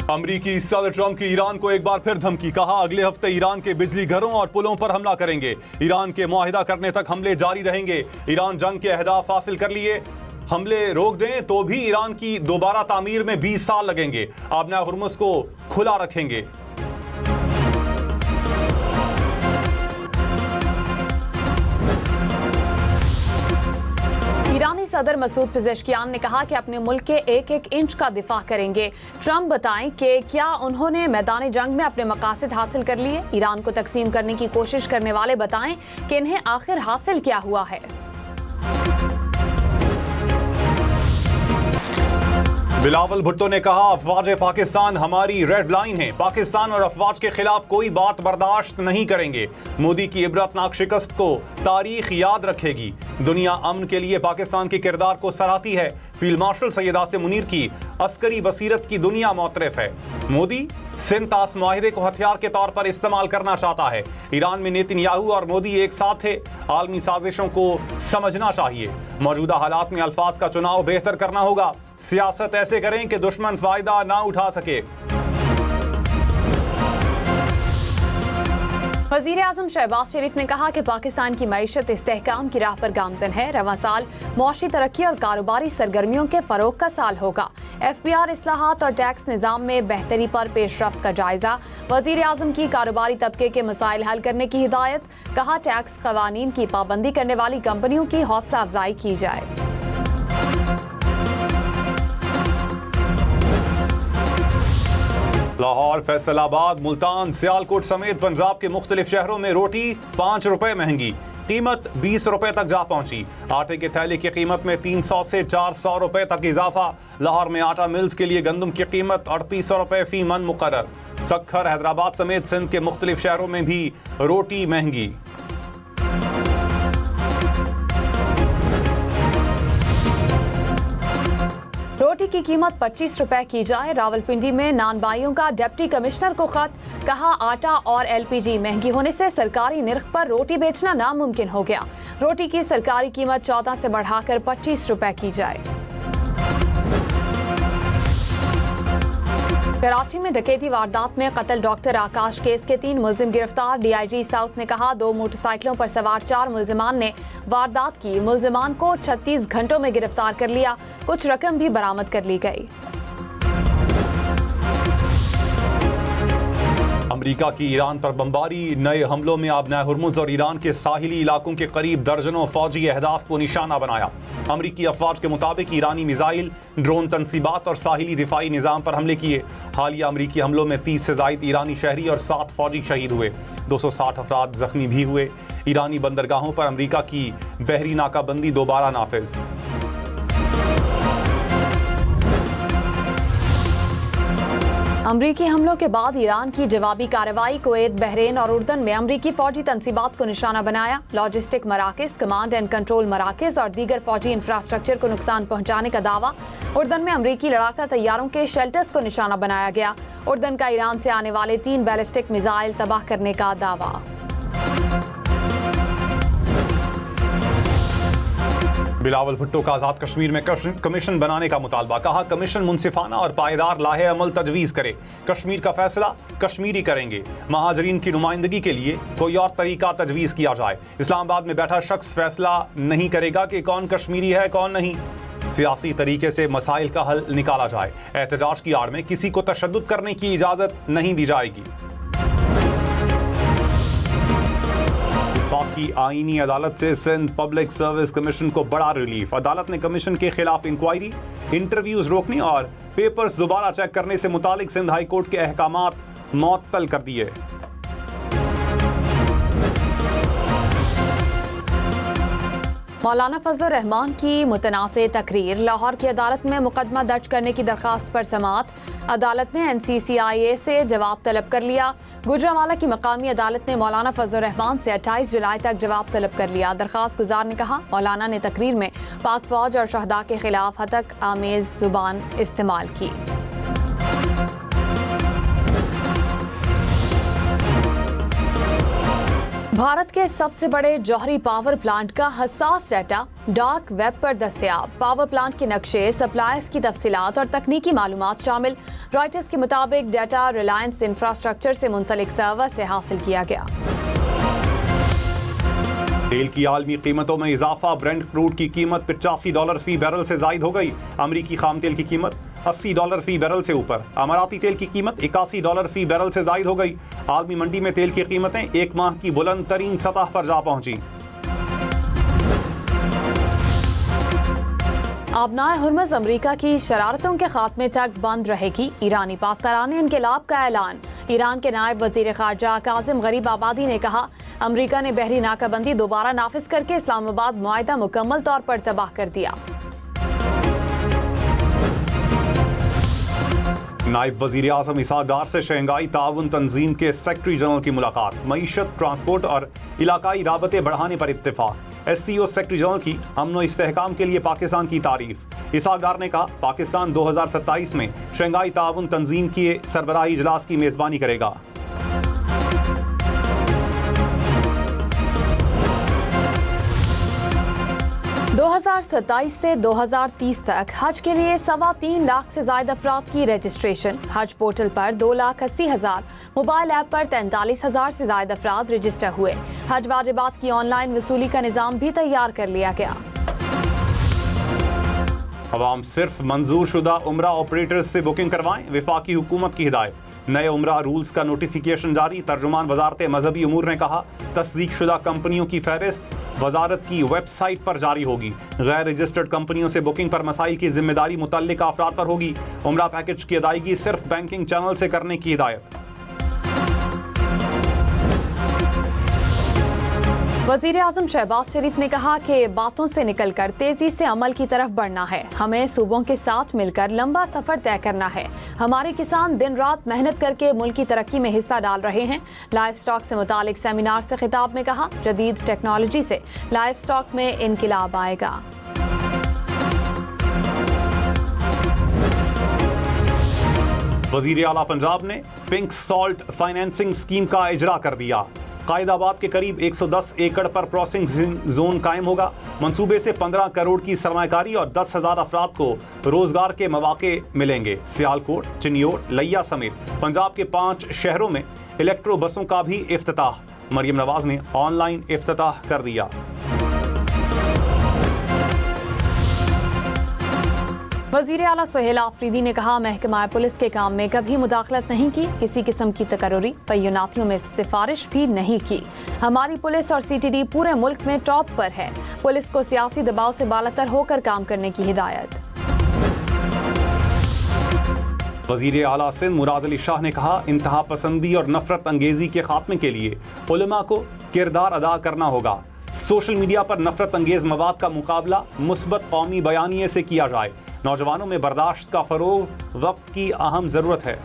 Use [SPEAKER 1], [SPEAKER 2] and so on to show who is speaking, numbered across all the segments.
[SPEAKER 1] अमरीकी सदर ट्रंप की ईरान को एक बार फिर धमकी, कहा अगले हफ्ते ईरान के बिजली घरों और पुलों पर हमला करेंगे। ईरान के मुआहिदा करने तक हमले जारी रहेंगे। ईरान जंग के अहदाफ हासिल कर लिए, हमले रोक दें तो भी ईरान की दोबारा तामीर में 20 साल लगेंगे। आबना हुर्मुज को खुला रखेंगे।
[SPEAKER 2] ईरानी सदर मसूद पेजेश्कियान ने कहा कि अपने मुल्क के एक एक इंच का दिफा करेंगे। ट्रंप बताएं कि क्या उन्होंने मैदान जंग में अपने मकासद हासिल कर लिए। ईरान को तकसीम करने की कोशिश करने वाले बताएं कि इन्हें आखिर हासिल क्या हुआ है।
[SPEAKER 1] बिलावल भुट्टो ने कहा अफवाज पाकिस्तान हमारी रेड लाइन है। पाकिस्तान और अफवाज के खिलाफ कोई बात बर्दाश्त नहीं करेंगे। मोदी की इबरतनाक शिकस्त को तारीख याद रखेगी। दुनिया अमन के लिए पाकिस्तान के किरदार को सराहती है। फील्ड मार्शल सैयद आसिम मुनीर की अस्करी बसीरत की दुनिया मोतरफ है। मोदी सिंध तास मुआहिदे को हथियार के तौर पर इस्तेमाल करना चाहता है। ईरान में नेतन्याहू और मोदी एक साथ थे। आलमी साजिशों को समझना चाहिए। मौजूदा हालात में अल्फाज का चुनाव बेहतर करना होगा। सियासत ऐसे करें कि दुश्मन फायदा ना उठा सके।
[SPEAKER 2] वज़ीर आज़म शहबाज शरीफ ने कहा कि पाकिस्तान की मईशत इस्तेहकाम की राह पर गामजन है। रवां साल मुआशी तरक्की और कारोबारी सरगर्मियों के फरोग का साल होगा। FBR इस्लाहात और टैक्स निज़ाम में बेहतरी पर पेशरफ्त का जायजा। वज़ीर आज़म की कारोबारी तबके के मसाइल हल करने की हिदायत। कहा टैक्स कवानीन की पाबंदी करने वाली कंपनियों की हौसला अफजाई की जाए।
[SPEAKER 1] लाहौर, फैसलाबाद, मुल्तान, सियालकोट समेत पंजाब के मुख्तलिफ शहरों में रोटी 5 रुपए महंगी, कीमत 20 रुपए तक जा पहुंची। आटे के थैले की कीमत में 300 से 400 रुपए तक इजाफा। लाहौर में आटा मिल्स के लिए गंदम की कीमत 3800 रुपए फी मन मुकर्रर। सक्खर, हैदराबाद समेत सिंध के मुख्तलिफ शहरों में भी रोटी महंगी।
[SPEAKER 2] रोटी की कीमत 25 रुपए की जाए। रावलपिंडी में नानबाइयों का डिप्टी कमिश्नर को खत। कहा आटा और LPG महंगी होने से सरकारी निर्ख पर रोटी बेचना नामुमकिन हो गया। रोटी की सरकारी कीमत 14 से बढ़ाकर 25 रुपए की जाए। कराची में डकैती वारदात में कत्ल डॉक्टर आकाश केस के 3 मुलजिम गिरफ्तार। DIG साउथ ने कहा 2 मोटरसाइकिलों पर सवार 4 मुलजिमान ने वारदात की। मुलजिमान को 36 घंटों में गिरफ्तार कर लिया। कुछ रकम भी बरामद कर ली गई।
[SPEAKER 1] अमेरिका की ईरान पर बमबारी, नए हमलों में आबना हुर्मुज और ईरान के साहिली इलाकों के करीब दर्जनों फौजी अहदाफ को निशाना बनाया। अमेरिकी अफवाज के मुताबिक ईरानी मिसाइल, ड्रोन तनसीबात और साहिली दिफाई निज़ाम पर हमले किए। हालिया अमेरिकी हमलों में 30 से ज़ायद ईरानी शहरी और 7 फौजी शहीद हुए। 260 अफराद जख्मी भी हुए। ईरानी बंदरगाहों पर अमेरिका की बहरी नाकाबंदी दोबारा नाफिज।
[SPEAKER 2] अमरीकी हमलों के बाद ईरान की जवाबी कार्रवाई। कुवैत, बहरीन और उर्दन में अमरीकी फौजी तनसीबात को निशाना बनाया। लॉजिस्टिक मराकज़, कमांड एंड कंट्रोल मराकज़ और दीगर फौजी इंफ्रास्ट्रक्चर को नुकसान पहुंचाने का दावा। उर्दन में अमरीकी लड़ाका तैयारों के शेल्टर्स को निशाना बनाया गया। उर्दन का ईरान से आने वाले 3 बैलिस्टिक मिसाइल तबाह करने का दावा।
[SPEAKER 1] बिलावल भुट्टो का आज़ाद कश्मीर में कमीशन बनाने का मुतालबा। कहा कमीशन मुनसिफाना और पायदार लाहे अमल तजवीज़ करे। कश्मीर का फैसला कश्मीरी करेंगे। महाजरीन की नुमाइंदगी के लिए कोई और तरीका तजवीज़ किया जाए। इस्लामाबाद में बैठा शख्स फैसला नहीं करेगा कि कौन कश्मीरी है कौन नहीं। सियासी तरीके से मसाइल का हल निकाला जाए। एहतजाज की आड़ में किसी को तशद्दुद करने की इजाज़त नहीं दी जाएगी। की आईनी अदालत से सिंध पब्लिक सर्विस कमीशन को बड़ा रिलीफ। अदालत ने कमीशन के खिलाफ इंक्वायरी, इंटरव्यूज रोकने और पेपर्स दोबारा चेक करने से मुतालिक सिंध हाई कोर्ट के अहकामात मुअत्तल कर दिए।
[SPEAKER 2] मौलाना फजल रहमान की मुतनाज़ तकरीर। लाहौर की अदालत में मुकदमा दर्ज करने की दरखास्त पर समाअत। अदालत ने NCCIA से जवाब तलब कर लिया। गुजरांवाला की मकामी अदालत ने मौलाना फजल रहमान से 28 जुलाई तक जवाब तलब कर लिया। दरखास्त गुजार ने कहा मौलाना ने तकरीर में पाक फौज और शहदा के खिलाफ हतक आमेज जुबान इस्तेमाल की। भारत के सबसे बड़े जौहरी पावर प्लांट का हसास डाटा डार्क वेब पर दस्तयाब। पावर प्लांट के नक्शे, सप्लायर्स की तफसीलात और तकनीकी मालूमात शामिल। रॉयटर्स के मुताबिक डाटा रिलायंस इंफ्रास्ट्रक्चर से मुंसलिक सर्वर से हासिल किया गया।
[SPEAKER 1] तेल की आलमी कीमतों में इजाफा। ब्रेंट क्रूड की कीमत $85 फी बैरल से जायद हो गई। अमरीकी खाम तेल की कीमत $80 फी बैरल से ऊपर। अमाराती तेल की कीमत $81 फी बैरल से जायद हो गई। आलमी मंडी में तेल की कीमतें एक माह की बुलंद तरीन सतह पर जा पहुंची।
[SPEAKER 2] आबनाए हुर्मुज़ अमरीका की शरारतों के खात्मे तक बंद रहेगी। ईरानी पासदारान इनकलाब का ऐलान। ईरान के नायब वजीर खारजा कासिम गरीब आबादी ने कहा, अमरीका ने बहरी नाकाबंदी दोबारा नाफिज करके इस्लामाबाद मुआहिदा मुकम्मल तौर पर तबाह कर दिया।
[SPEAKER 1] नायब वजीर आज़म इसहाक डार से शंघाई ताउन तंजीम के सेक्रेटरी जनरल की मुलाकात। मईशत, ट्रांसपोर्ट और इलाकाई राबते बढ़ाने पर इत्तेफाक। SCO सेक्रेटरी जनरल की अमन व इस्तेहकाम के लिए पाकिस्तान की तारीफ। इसहाक डार ने कहा, पाकिस्तान 2027 में शंघाई ताउन तंजीम के सरबराही इजलास की मेजबानी करेगा।
[SPEAKER 2] दो 2027 से 2030 तक हज के लिए 3.25 लाख से ज्यादा अफराद की रजिस्ट्रेशन। हज पोर्टल पर 2,80,000, मोबाइल ऐप पर 43,000 से ज्यादा अफराद रजिस्टर हुए। हज वाजिबात की ऑनलाइन वसूली का निजाम भी तैयार कर लिया गया।
[SPEAKER 1] अवाम सिर्फ मंजूर शुदा उम्रा ऑपरेटर्स से बुकिंग करवाएं। वफाकी हुकूमत की हिदायत। नए उम्रा रूल्स का नोटिफिकेशन जारी। तर्जुमान वजारत मजहबी उमूर ने कहा, तस्दीक शुदा कंपनियों की फहरिस्त वजारत की वेबसाइट पर जारी होगी। गैर रजिस्टर्ड कंपनियों से बुकिंग पर मसाइल की जिम्मेदारी मुतल्लिका अफराद पर होगी। उम्रा पैकेज की अदायगी सिर्फ बैंकिंग चैनल से करने की हिदायत।
[SPEAKER 2] वजीर आजम शहबाज शरीफ ने कहा कि बातों से निकलकर तेजी से अमल की तरफ बढ़ना है। हमें सूबों के साथ मिलकर लंबा सफर तय करना है। हमारे किसान दिन रात मेहनत करके मुल्क की तरक्की में हिस्सा डाल रहे हैं। लाइव स्टॉक से मुतालिक सेमिनार से खिताब में कहा, जदीद टेक्नोलॉजी से लाइव स्टॉक में इनकिलाब आएगा।
[SPEAKER 1] वजीर आला पंजाब ने पिंक सॉल्ट फाइनेंसिंग स्कीम का इजरा कर दिया। कायदाबाद के करीब 110 एकड़ पर प्रोसेसिंग जोन कायम होगा। मंसूबे से 15 करोड़ की सरमाकारी और 10,000 अफराद को रोजगार के मौके मिलेंगे। सियालकोट, चिन्योट, लैया समेत पंजाब के 5 शहरों में इलेक्ट्रो बसों का भी इफ्तिताह। मरियम नवाज ने ऑनलाइन इफ्तिताह कर दिया।
[SPEAKER 2] वजीर आला सुहेल आफरीदी ने कहा, महकमा पुलिस के काम में कभी मुदाखलत नहीं की, किसी किस्म की तकर्रुरी तैनातियों में सिफारिश भी नहीं की। हमारी पुलिस और CTD पूरे मुल्क में टॉप पर है। पुलिस को सियासी दबाव से बालातर होकर काम करने की हिदायत।
[SPEAKER 1] वजीर आला सिंध मुराद अली शाह ने कहा, इंतहा पसंदी और नफरत अंगेजी के खात्मे के लिए उलमा को किरदार अदा करना होगा। सोशल मीडिया पर नफरत अंगेज मवाद का मुकाबला मुस्बत कौमी बयानिए से किया जाए। नौजवानों में बर्दाश्त का फरोग वक्त की अहम जरूरत है।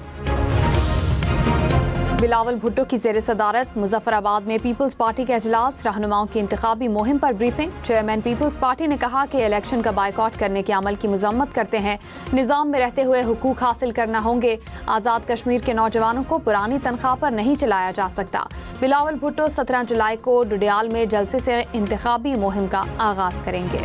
[SPEAKER 2] बिलावल भुट्टो की ज़ेर सदारत मुजफ्फराबाद में पीपल्स पार्टी का इजलास। रहनुमाओं की इंतखाबी मुहिम पर ब्रीफिंग। चेयरमैन पीपल्स पार्टी ने कहा कि इलेक्शन का बायकॉट करने के अमल की मजम्मत करते हैं। निज़ाम में रहते हुए हुकूक हासिल करना होंगे। आज़ाद कश्मीर के नौजवानों को पुरानी तनख्वाह पर नहीं चलाया जा सकता। बिलावल भुट्टो 17 जुलाई को डुडियाल में जलसे से इंतखाबी मुहिम का आगाज करेंगे।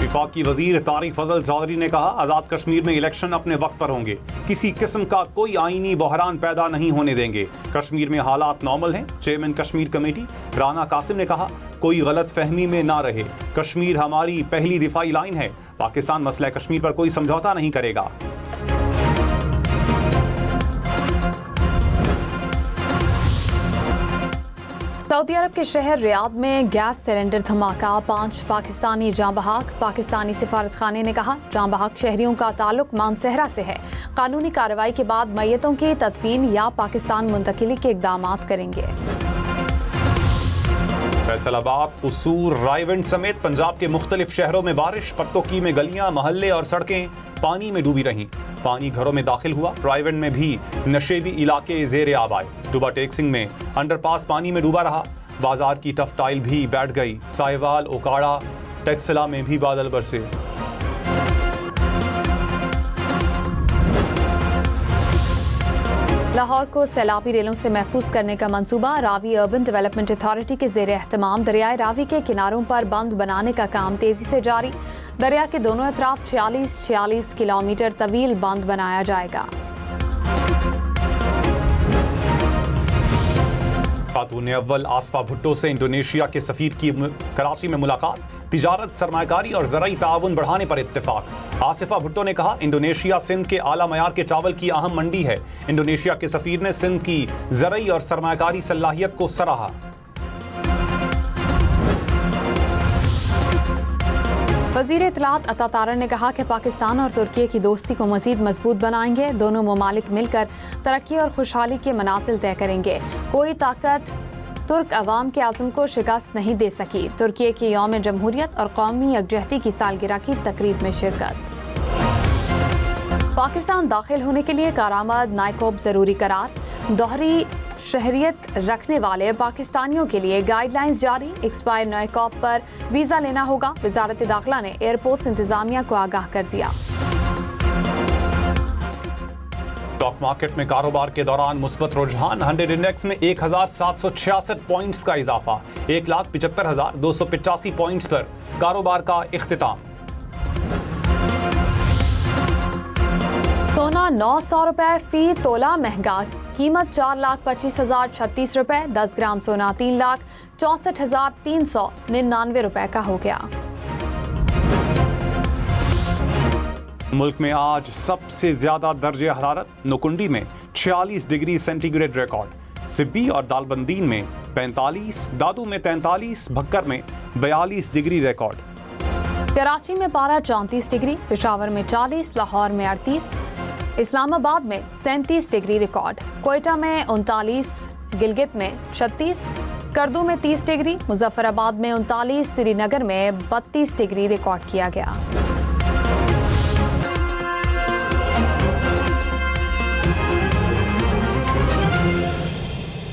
[SPEAKER 1] वफाकी वजीर तारिक फजल चौधरी ने कहा, आज़ाद कश्मीर में इलेक्शन अपने वक्त पर होंगे। किसी किस्म का कोई आईनी बहरान पैदा नहीं होने देंगे। कश्मीर में हालात नॉर्मल हैं। चेयरमैन कश्मीर कमेटी राना कासिम ने कहा, कोई गलत फहमी में ना रहे। कश्मीर हमारी पहली दिफाई लाइन है। पाकिस्तान मसला कश्मीर पर कोई समझौता नहीं करेगा।
[SPEAKER 2] सऊदी अरब के शहर रियाद में गैस सिलेंडर धमाका, 5 पाकिस्तानी जाँ बहक। पाकिस्तानी सिफारत खाने ने कहा, जाँ बहक शहरियों का ताल्लुक मानसहरा से है। कानूनी कार्रवाई के बाद मैयतों की तदफीन या पाकिस्तान मुंतकिली के इकदाम करेंगे।
[SPEAKER 1] फैसलाबाद, कसूर, रायवंड समेत पंजाब के मुख्तलिफ शहरों में बारिश। पत्तोकी में गलियां, मोहल्ले और सड़कें पानी में डूबी रहीं। पानी घरों में दाखिल हुआ। रायवंड में भी नशेबी इलाके ज़ेरे आब आए। डुबा टेक्सिंग में अंडरपास पानी में डूबा रहा। बाजार की टफ टाइल भी बैठ गई। साहिवाल, ओकाड़ा, टेक्सला में भी बादल बरसे।
[SPEAKER 2] लाहौर को सैलाबी रेलों से महफूज करने का मंसूबा। रावी अर्बन डेवलपमेंट अथॉरिटी के ज़ेर एहतमाम दरियाए रावी के किनारों पर बंद बनाने का काम तेजी से जारी। दरिया के दोनों अतराफ 46 किलोमीटर तवील बंद बनाया जाएगा।
[SPEAKER 1] खातून अव्वल आसफा भुट्टो से इंडोनेशिया के सफीर की कराची में मुलाकात। तिजारत, सरमायाकारी और ज़राई ताउन बढ़ाने पर इत्तेफाक। आसिफा भुट्टो ने कहा, इंडोनेशिया सिंध के आला मयार के चावल की अहम मंडी है। इंडोनेशिया के सफीर ने सिंध की ज़राई और सरमायाकारी सलाहियत को सराहा।
[SPEAKER 2] वज़ीर इत्तलात अता तारर ने कहा कि पाकिस्तान और तुर्की की दोस्ती को मज़ीद मजबूत बनाएंगे। दोनों ममालिक मिलकर तरक्की और खुशहाली के मनासिल तय करेंगे। कोई ताकत तुर्क अवाम के आज़म को शिकस्त नहीं दे सकी। तुर्की की यौम जमहूरियत और कौमी यकजहती की सालगिरह की तकरीब में शिरकत। पाकिस्तान दाखिल होने के लिए कारामद नायकोब ज़रूरी करार। दोहरी शहरियत रखने वाले पाकिस्तानियों के लिए गाइडलाइंस जारी। एक्सपायर नायकोब पर वीज़ा लेना होगा। वजारत दाखिला ने एयरपोर्ट्स इंतजामिया को आगाह कर दिया।
[SPEAKER 1] स्टॉक मार्केट में कारोबार के दौरान मुस्बत रुझान। 100 इंडेक्स में 1766 पॉइंट्स का इजाफा। 1,75,285 पॉइंट्स पर कारोबार का इख्तिताम। सोना 900 रुपए फी तोला महंगा। कीमत 4,25,036 रुपए। 10 ग्राम सोना 3,64,399 रुपए का हो गया। मुल्क में आज सबसे ज्यादा दर्जे हरारत नकुंडी में 46 डिग्री सेंटीग्रेड रिकॉर्ड। सिब्बी और दालबंदीन में 45, दादू में 43, भक्कर में 42 डिग्री रिकॉर्ड।
[SPEAKER 2] कराची में पारा 34 डिग्री, पेशावर में 40, लाहौर में 38, इस्लामाबाद में 37 डिग्री रिकॉर्ड। कोयटा में 39, गिलगित में 36, स्कर्दू में 30 डिग्री, मुजफ्फराबाद में 39, श्रीनगर में 32 डिग्री रिकॉर्ड किया गया।